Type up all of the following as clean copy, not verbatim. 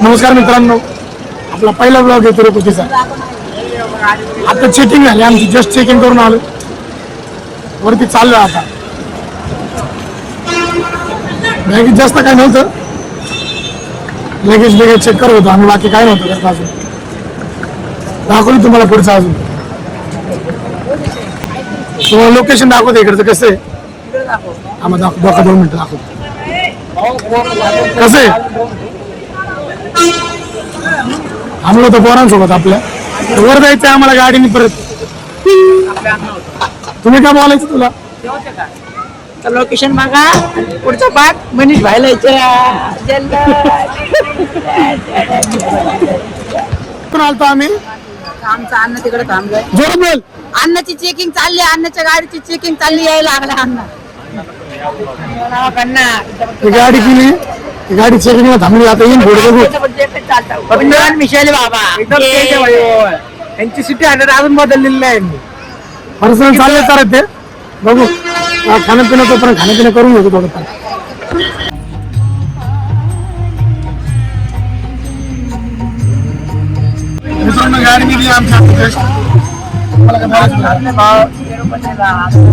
नमस्कार मित्रांनो, आपला पहिला ब्लॉग आहे तिरुपतीचा. आता चेकिंग झाली आमची, जस्ट चेकिंग करून आलो, वरती चाललो आता. बॅगेत जास्त काय नव्हतं, लगेच चेक करत होतो आम्ही, बाकी काय नव्हतं करता. अजून दाखवली तुम्हाला पुढचं, अजून तुम्हाला लोकेशन दाखवतो इकडचं कसं आहे. आम्हाला दाखव 2 मिनिटं दाखवतो कसं आहे. आम्ही होतो पोरांसोबत आपल्या, वर जायचं आम्हाला गाडीने परत. तुम्ही काय बोलायचं तुला? लोकेशन बघा, पुढचा पाठ मनीष भाईला आलतो आम्ही. आमचं अन्न तिकडे थांबलंय. जोर बोल. अन्नाची चेकिंग चालली, अन्नाच्या गाडीची चेकिंग चालली, यायला लागला अन्न. गाडी केली, गाडी चेकिंगला थांबली. आता येईन पुढे मिशाल बाबा यांची सिटी हंड्रेड अजून बदललेली नाही. पर्सनल चालले तर ते बघू. खाणं पण खाणं करून घेतो थोडंफार. मित्रांनो, गाडी निघली आमच्या. मला काय बोलायचं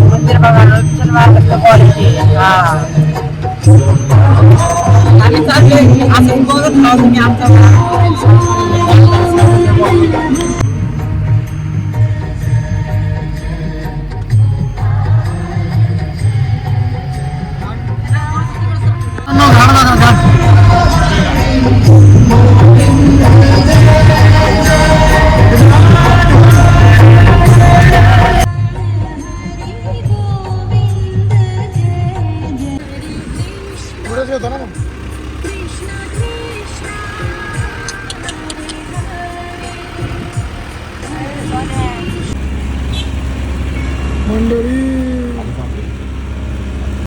मंदिर बघा, लोकेशन आम्ही चाललोय असं बघत राहू तुम्ही आमच्या. मंडळी